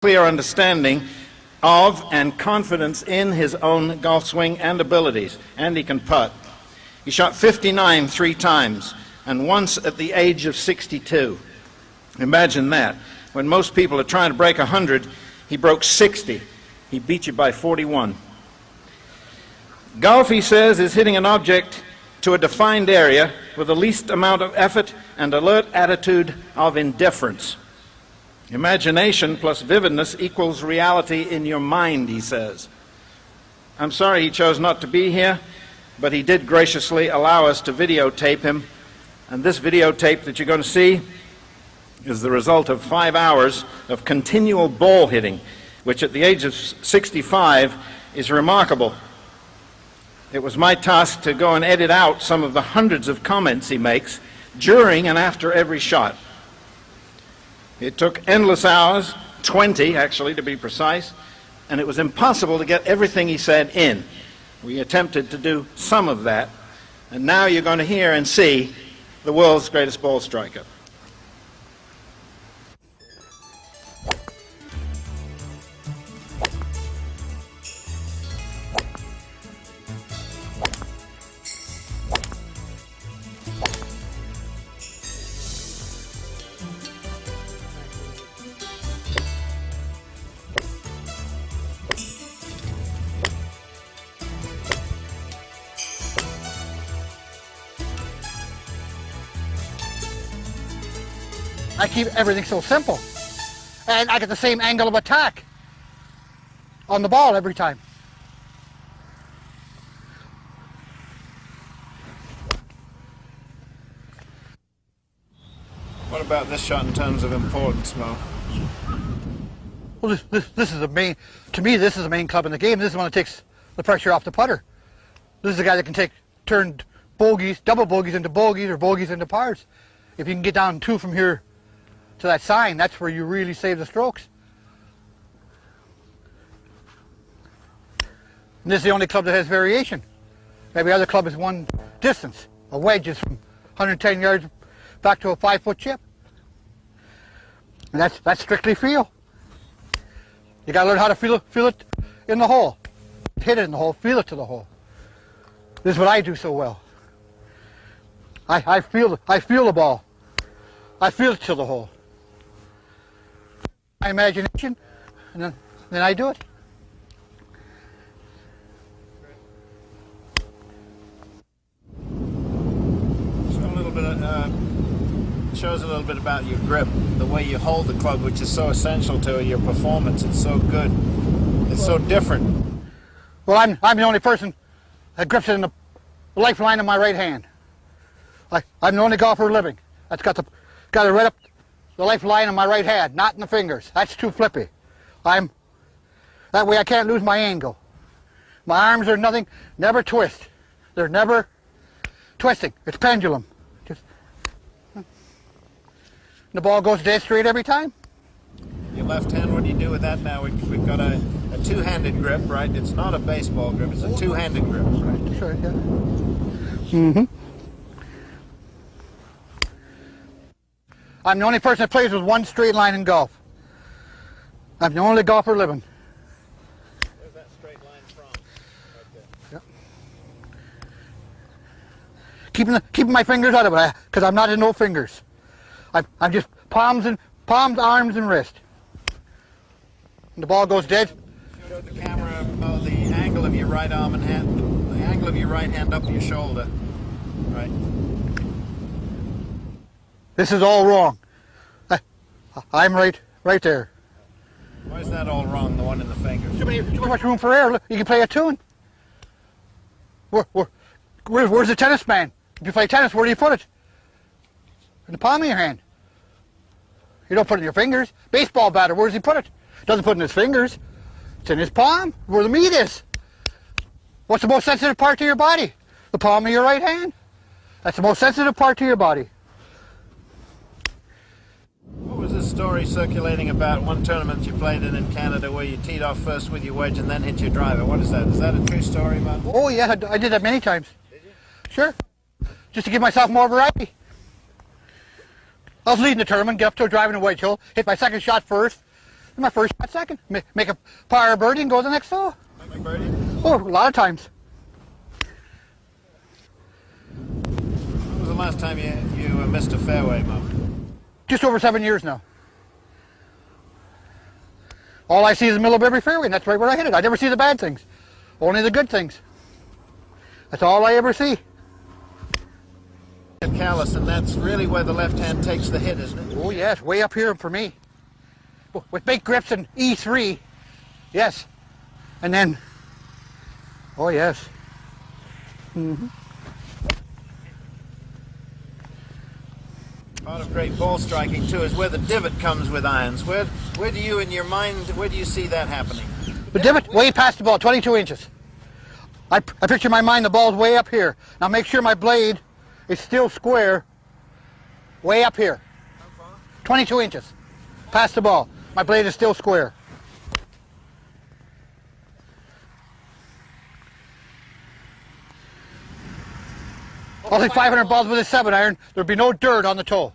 clear understanding of and confidence in his own golf swing and abilities, and he can putt. He shot 59 3 times, and once at the age of 62. Imagine that. When most people are trying to break 100, he broke 60. He beat you by 41. Golf, he says, is hitting an object to a defined area with the least amount of effort and alert attitude of indifference. Imagination plus vividness equals reality in your mind, he says. I'm sorry he chose not to be here, but he did graciously allow us to videotape him. And this videotape that you're going to see is the result of 5 hours of continual ball hitting, which at the age of 65 is remarkable. It was my task to go and edit out some of the hundreds of comments he makes during and after every shot. It took endless hours, 20 actually to be precise, and it was impossible to get everything he said in. We attempted to do some of that, and now you're going to hear and see the world's greatest ball striker. I keep everything so simple, and I get the same angle of attack on the ball every time. What about this shot in terms of importance, Mo? Well, this is the main, to me, this is the main club in the game. This is the one that takes the pressure off the putter. This is the guy that can turn bogeys, double bogeys into bogeys, or bogeys into pars. If you can get down 2 from here to that sign, that's where you really save the strokes. And this is the only club that has variation. Every other club is one distance. A wedge is from 110 yards back to a 5-foot chip. And that's strictly feel. You got to learn how to feel it in the hole. Hit it in the hole, feel it to the hole. This is what I do so well. I feel the ball. I feel it to the hole. My imagination, and then I do it. So a little bit shows a little bit about your grip, the way you hold the club, which is so essential to your performance. It's so good. It's so different. Well, I'm the only person that grips it in the lifeline of my right hand. I'm the only golfer living that's got it right up the lifeline of my right hand, not in the fingers. That's too flippy. That way I can't lose my angle. My arms are nothing, never twist. They're never twisting. It's pendulum. Just, the ball goes dead straight every time. Your left hand, what do you do with that now? We've got a two-handed grip, right? It's not a baseball grip, it's a two-handed grip, right? Sure, yeah. Mm-hmm. I'm the only person that plays with one straight line in golf. I'm the only golfer living. Where's that straight line from? Right there. Yep. Keeping my fingers out of it, because I'm not in no fingers. I'm just palms, arms, and wrist. And the ball goes dead. Show the camera the angle of your right arm and hand, the angle of your right hand up your shoulder. Right. This is all wrong. I'm right there. Why is that all wrong, the one in the fingers? Too much room for error. You can play a tune. Where's the tennis man? If you play tennis, where do you put it? In the palm of your hand. You don't put it in your fingers. Baseball batter, where does he put it? Doesn't put it in his fingers. It's in his palm, where the meat is. What's the most sensitive part to your body? The palm of your right hand. That's the most sensitive part to your body. What was this story circulating about one tournament you played in Canada where you teed off first with your wedge and then hit your driver? What is that? Is that a true story, man? Oh, yeah, I did that many times. Did you? Sure. Just to give myself more variety. I was leading the tournament, get up to a drive in a wedge hole, hit my second shot first, my first shot second. Make a par birdie and go to the next hole. Make a birdie? Oh, a lot of times. When was the last time you missed a fairway, Moe? Just over 7 years now. All I see is the middle of every fairway, and that's right where I hit it. I never see the bad things, only the good things. That's all I ever see. Callous, and that's really where the left hand takes the hit, isn't it? Oh yes, way up here for me. With big grips and E3, yes. And then, oh yes. Part of great ball striking too is where the divot comes with irons. Where do you, in your mind, where do you see that happening? The divot way past the ball, 22 inches. I picture in my mind the ball's way up here. Now make sure my blade is still square, way up here. How far? 22 inches past the ball. My blade is still square. I'll hit 500 balls with a 7-iron. There'll be no dirt on the toe.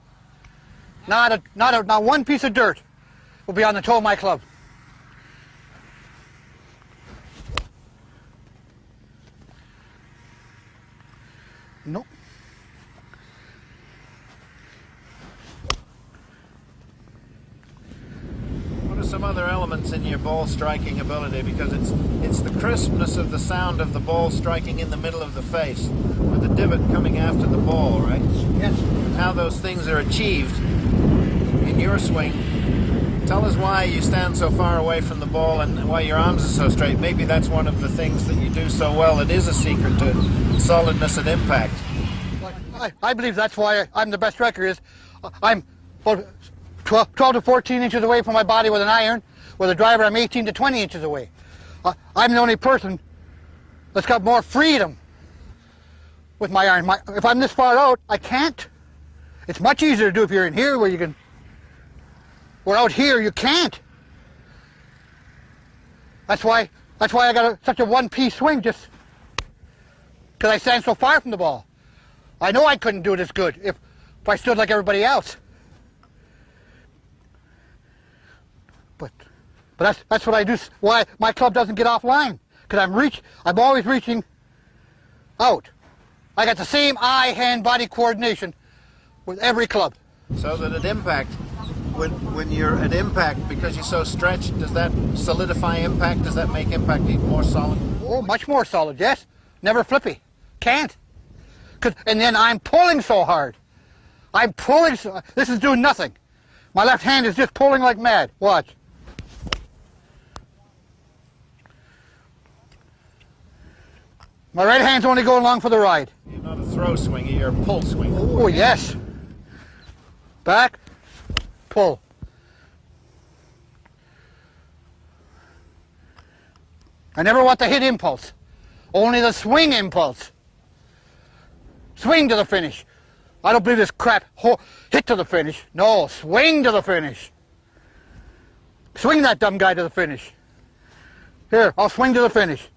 Not one piece of dirt will be on the toe of my club. Nope. What are some other elements in your ball striking ability? Because it's the crispness of the sound of the ball striking in the middle of the face, with the divot coming after the ball, right? Yes. And how those things are achieved in your swing. Tell us why you stand so far away from the ball and why your arms are so straight. Maybe that's one of the things that you do so well. It is a secret to solidness and impact. I believe that's why I'm the best striker. Is I'm about 12 to 14 inches away from my body with an iron. With a driver, I'm 18 to 20 inches away. I'm the only person that's got more freedom with my iron. If I'm this far out, I can't. It's much easier to do if you're in here where you can. Or out here, you can't. That's why I got such a one-piece swing, just because I stand so far from the ball. I know I couldn't do it as good if I stood like everybody else. But that's what I do. Why my club doesn't get offline? Because I'm always reaching out. I got the same eye-hand-body coordination with every club. So that at impact, when you're at impact, because you're so stretched, does that solidify impact? Does that make impact even more solid? Oh, much more solid, yes. Never flippy. Can't. And then I'm pulling so hard. I'm pulling so... This is doing nothing. My left hand is just pulling like mad. Watch. My right hand's only going along for the ride. You're not a throw swinger, you're a pull swinger. Oh, yes. Back, pull. I never want the hit impulse, only the swing impulse. Swing to the finish. I don't believe this crap hit to the finish. No, swing to the finish. Swing that dumb guy to the finish. Here, I'll swing to the finish.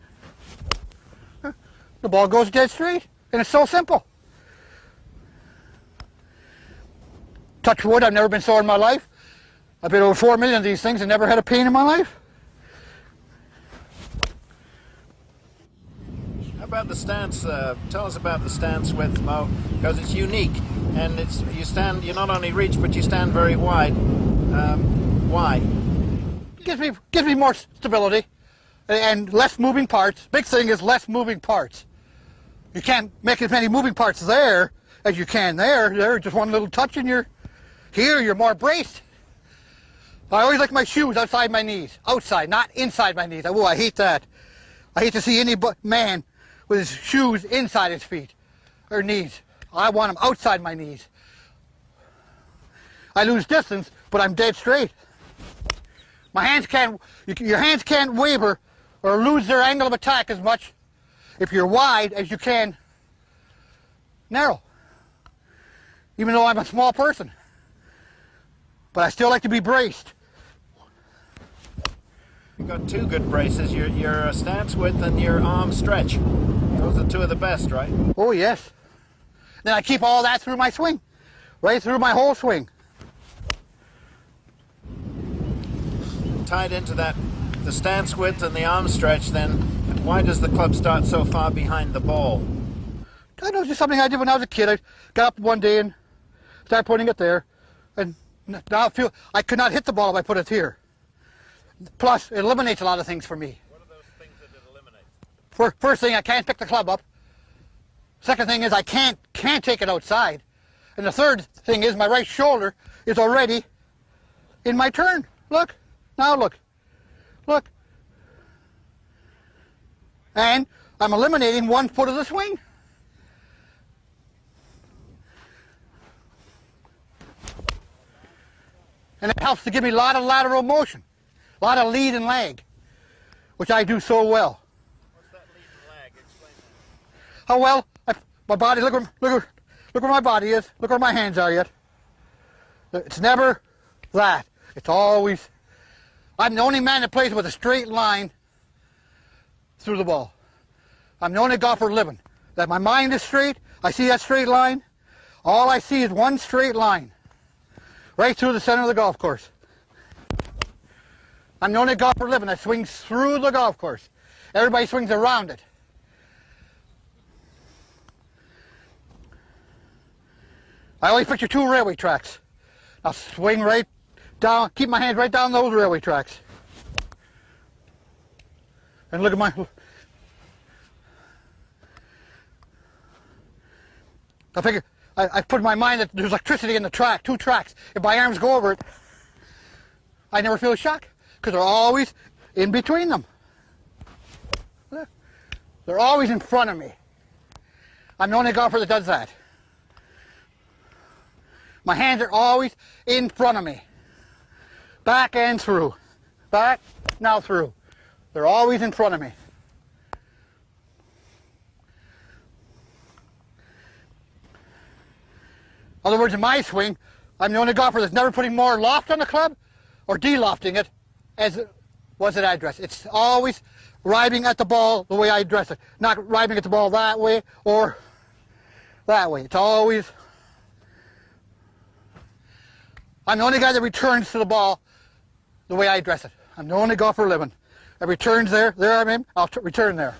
The ball goes dead straight, and it's so simple. Touch wood, I've never been sore in my life. I've been over 4 million of these things and never had a pain in my life. How about the stance? Tell us about the stance with Moe, because it's unique, and you not only reach, but you stand very wide. Why? Gives me more stability and less moving parts. Big thing is less moving parts. You can't make as many moving parts there as you can there. There, just one little touch and you're more braced. I always like my shoes outside my knees. Outside, not inside my knees. Oh, I hate that. I hate to see any man with his shoes inside his feet or knees. I want them outside my knees. I lose distance, but I'm dead straight. My hands can't, your hands can't waver or lose their angle of attack as much if you're wide as you can narrow. Even though I'm a small person. But I still like to be braced. You've got two good braces, your stance width and your arm stretch. Those are two of the best, right? Oh, yes. Then I keep all that through my swing. Right through my whole swing. tied into that, the stance width and the arm stretch, then why does the club start so far behind the ball? I know, it's just something I did when I was a kid. I got up one day and started putting it there, and now I feel I could not hit the ball if I put it here. Plus, it eliminates a lot of things for me. What are those things that it eliminates? First thing, I can't pick the club up. Second thing is I can't take it outside. And the third thing is my right shoulder is already in my turn. Look, now look, look. And I'm eliminating 1 foot of the swing. And it helps to give me a lot of lateral motion, a lot of lead and lag, which I do so well. What's that lead and lag? Explain that. How well, my body, look where my body is, look where my hands are yet. It's never that. It's always, I'm the only man that plays with a straight line through the ball. I'm the only golfer living. That my mind is straight, I see that straight line, all I see is one straight line, right through the center of the golf course. I'm the only golfer living that swings through the golf course. Everybody swings around it. I always picture 2 railway tracks. I'll swing right down, keep my hands right down those railway tracks. And look at my... I figure, I put in my mind that there's electricity in the track, 2 tracks. If my arms go over it, I never feel a shock, because they're always in between them. They're always in front of me. I'm the only golfer that does that. My hands are always in front of me. Back and through. Back, now through. They're always in front of me. In other words, in my swing, I'm the only golfer that's never putting more loft on the club or de-lofting it as it was at address. It's always arriving at the ball the way I address it. Not arriving at the ball that way or that way. It's always... I'm the only guy that returns to the ball the way I address it. I'm the only golfer living. It returns there I'm in, I'll return there.